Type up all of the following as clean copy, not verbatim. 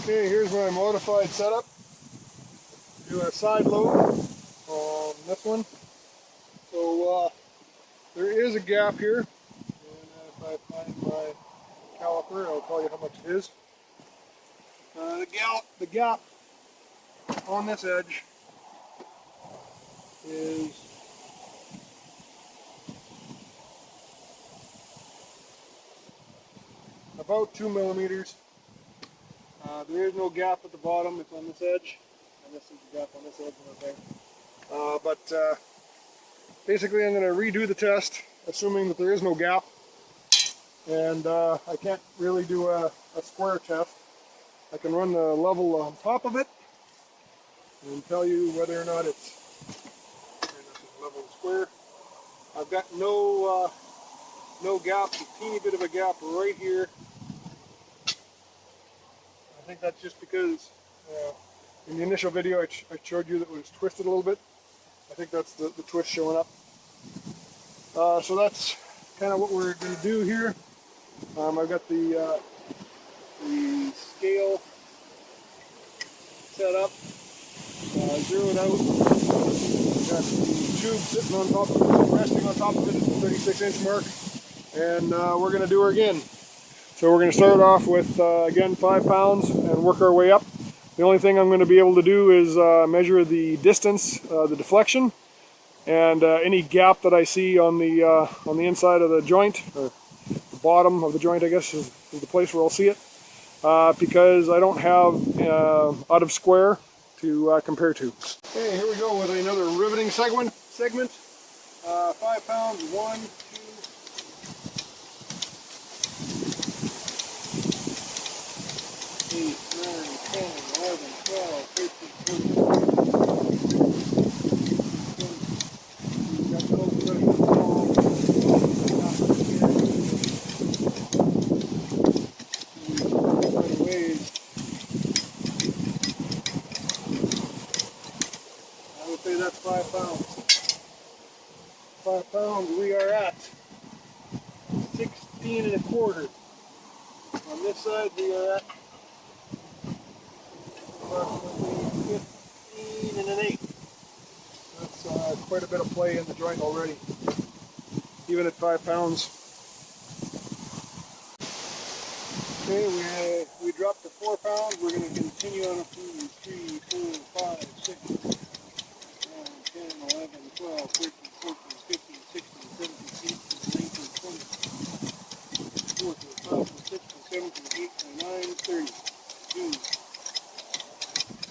Okay, here's my modified setup. Do a side load on this one. So there is a gap here, and if I find my caliper, I'll tell you how much it is. The gap on this edge is about 2 millimeters. There is no gap at the bottom, it's on this edge, and this is the gap on this edge right there. But basically I'm going to redo the test, assuming that there is no gap, and I can't really do a square test. I can run the level on top of it and tell you whether or not it's level square. I've got no gap, a teeny bit of a gap right here. I think that's just because in the initial video I showed you that it was twisted a little bit. I think that's the twist showing up. So that's kind of what we're going to do here. I've got the scale set up, zeroed out. I've got the tube sitting on top of it, resting on top of it at the 36-inch mark, and we're going to do her again. So we're going to start off with, again, 5 pounds and work our way up. The only thing I'm going to be able to do is measure the distance, the deflection, and any gap that I see on the inside of the joint, or the bottom of the joint, I guess, is the place where I'll see it, because I don't have out of square to compare to. Okay, here we go with another riveting segment. 5 pounds, 1, 2, 8, 9, 10, 11, 12, 13, I would say that's 5 pounds. 5 pounds, we are at 16 1/4. On this side, we are at approximately 15 1/8. That's quite a bit of play in the joint already, even at 5 pounds. Okay, we dropped to 4 pounds. We're going to continue on up to 3, 4, 5, 6, 7, 10, 11, 12, 13, 14, 15, 16, 17, 18, 19, 20, 14, 15, 16, 17, 18, 19, 30, 2,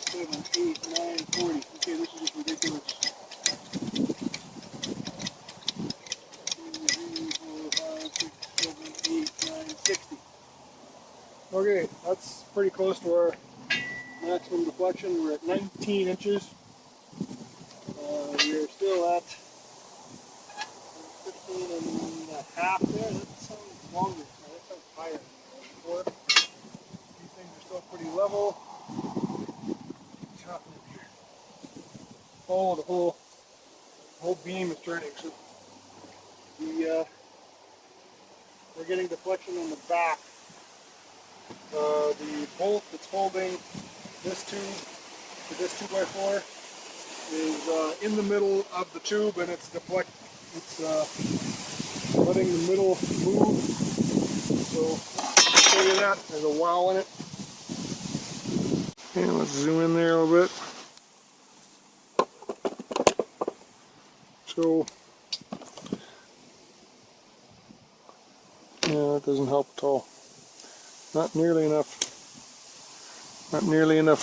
7, 8, 9, 40. Okay, this is just ridiculous. 2, 3, 4, 5, 6, 7, 8, 9, 60. Okay, that's pretty close to our maximum deflection. We're at 19 inches. We are still at 15 1/2 there. That sounds longer. That sounds higher than before. These things are still pretty level. What's happening here? Oh, the whole beam is turning. So we're getting deflection on the back. The bolt that's holding this tube to this 2x4 is in the middle of the tube, and it's letting the middle move. So I'll show you that. There's a wow in it. Okay, let's zoom in there a little bit. So yeah, that doesn't help at all. Not nearly enough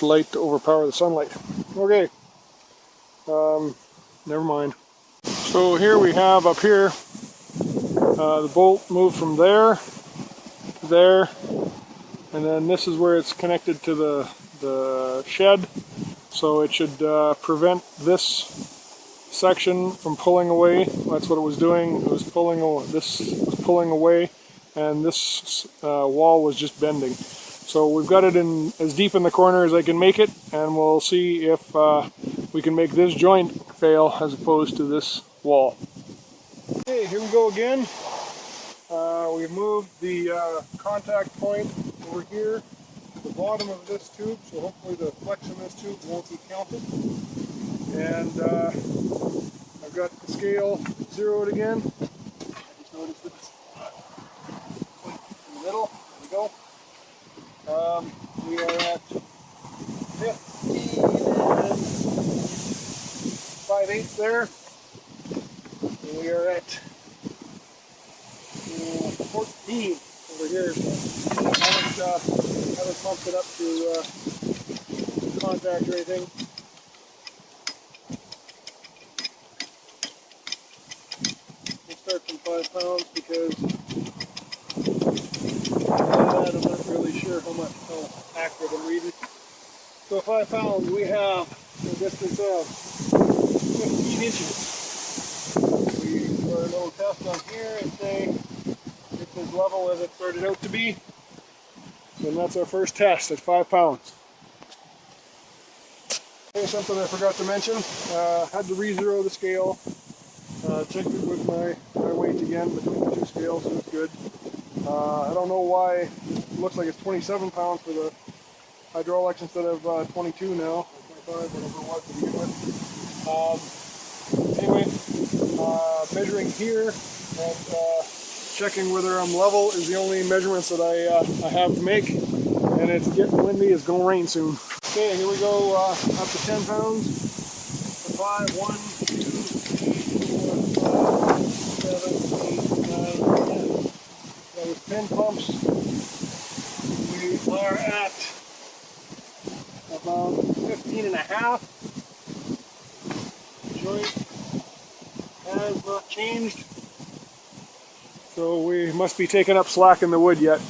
light to overpower the sunlight. Okay, never mind. So here we have up here, the bolt moved from there to there, and then this is where it's connected to the shed. So it should prevent this section from pulling away. That's what it was doing. It was pulling away, and this wall was just bending. So we've got it in as deep in the corner as I can make it, and we'll see if we can make this joint fail as opposed to this wall. Okay, here we go again. We've moved the contact point over here the bottom of this tube, so hopefully the flex in this tube won't be counted. And I've got the scale zeroed again. I just noticed that it's in the middle. There we go. We are at 15 and 5/8 there. And we are at 14 over here. So I haven't pumped it up to contact or anything. We'll start from 5 pounds because I'm not really sure how accurate I'm reading. So 5 pounds, we have a distance of 15 inches. We do our little test on here and say it's as level as it started out to be. And that's our first test at 5 pounds. Okay, something I forgot to mention. Had to re-zero the scale. Checked it with my weight again between the two scales, so it's good. I don't know why it looks like it's 27 pounds for the hydraulics instead of 22 now, or 25, whatever it was to begin with. Anyway, measuring here and checking whether I'm level is the only measurements that I have to make, and it's getting windy, it's going to rain soon. Okay, here we go, up to 10 pounds. 5, 1, 2, 3, 4, 5, 7, 8, 9, 10. That was 10 pumps. We are at about 15 and a half. The joint has not changed. So we must be taking up slack in the wood yet.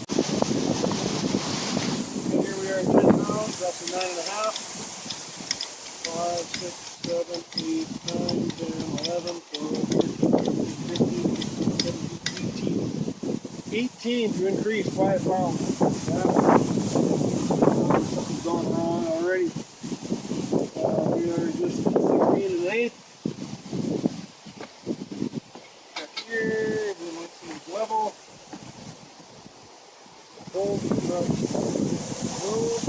And here we are at 10 pounds, that's a 9 and a half. 5, 6, 7, 8, 9, 10, 11, 12, 13, 14, 15, 16, 17, 18 to increase 5 pounds. Something's going wrong already. We are just 16 and an eighth. Back here, everything seems level. Hold, not move.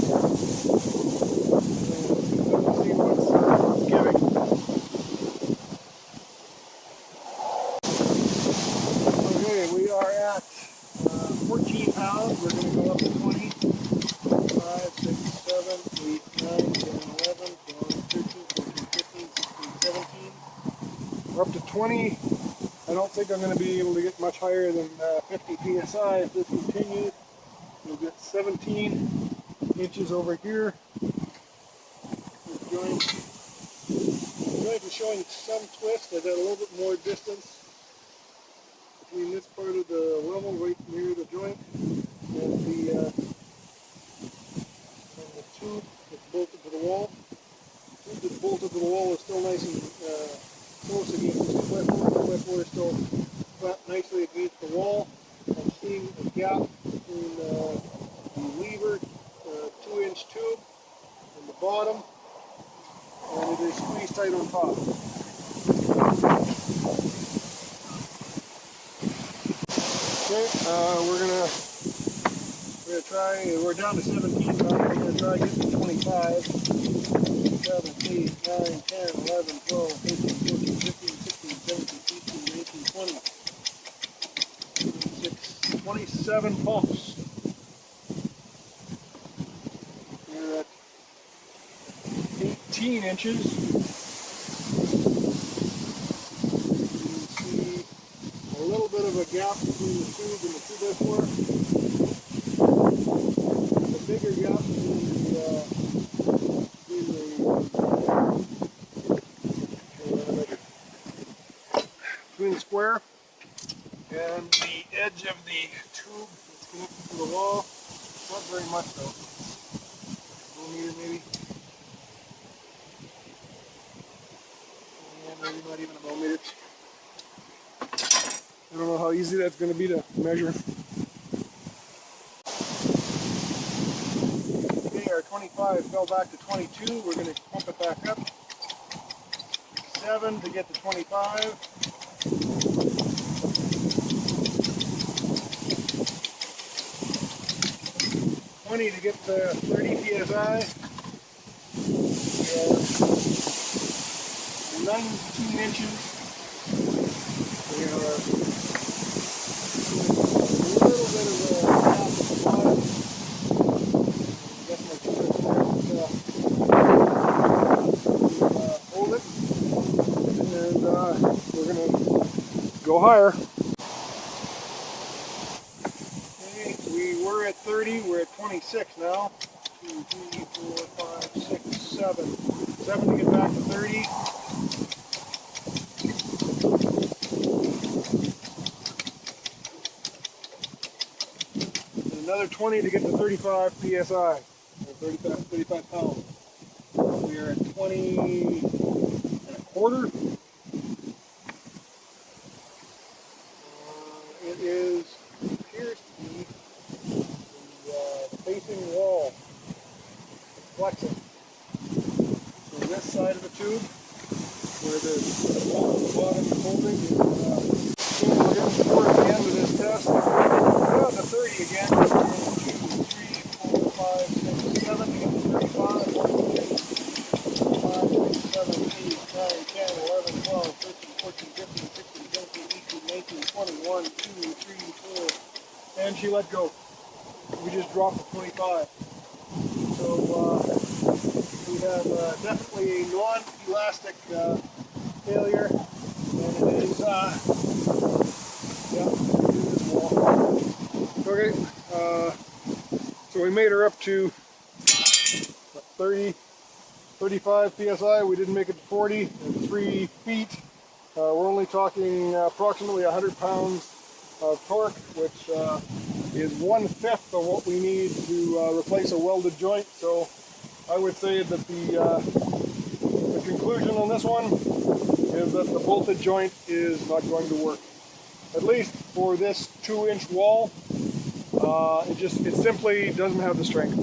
Let's see what's giving. Okay, we are at 14 pounds. We're going to go up to 20. 5, 6, 7, 8, 9, 10, 11, 12, 13, 14, 15, 16, 17. We're up to 20. I don't think I'm going to be able to get much higher than 50 psi if this continues. We'll get 17 inches over here. The joint is showing some twist. I've got a little bit more distance between this part of the level right near the joint and the tube that's bolted to the wall. The tube that's bolted to the wall is still nice and close against the clipboard. The clipboard is still flat nicely against the wall. I'm seeing a gap between the lever, 2-inch tube, and the bottom, and it is squeezed tight on top. Okay, we're gonna try. We're down to 17 now. We're gonna try getting to 25. 7, 8, 9, 10, 11, 12, 13, 14, 15, 16, 17, 18, 19, 20. 27 pumps. We're at 18 inches. You can see a little bit of a gap between the tube and the tube bore. The bigger gap between the square and the edge of the tube that's connected to the wall. Not very much though. 1 meter maybe. And maybe not even a millimeter. I don't know how easy that's going to be to measure. Okay, our 25 fell back to 22. We're going to pump it back up. 7 to get to 25. 20 to get to 30 psi. We are 19 inches. We are a little bit of a gap at the bottom. Hold it, and we're going to go higher. Okay, we were at 30, we're at 26 now. 2, 3, 4, 5, 6, 7. 7 to get back to 30. And another 20 to get to 35 psi, or 35 pounds. We are at 20 and a quarter. It appears to be the facing wall, flexing. So this side of the tube, where the bottom is holding, is so we're getting towards the end of this test. We're on to 30 again. 2, 3, 4, 5, 6, 7 to get to 35. 1, 2, 5, 6, 7, 8, 9, 10, 11, 12, 13, 14, 15, 16, 17, 18, 19, 20, 1, 2, 3, 4. And she let go. We just dropped to 25. So we have definitely a non-elastic failure, and it is, yeah, this wall. Okay, so we made her up to 30, 35 psi. We didn't make it to 40 and 3 feet. We're only talking approximately 100 pounds of torque, which is 1/5 of what we need to replace a welded joint. So I would say that the conclusion on this one is that the bolted joint is not going to work. At least for this 2-inch wall, it simply doesn't have the strength.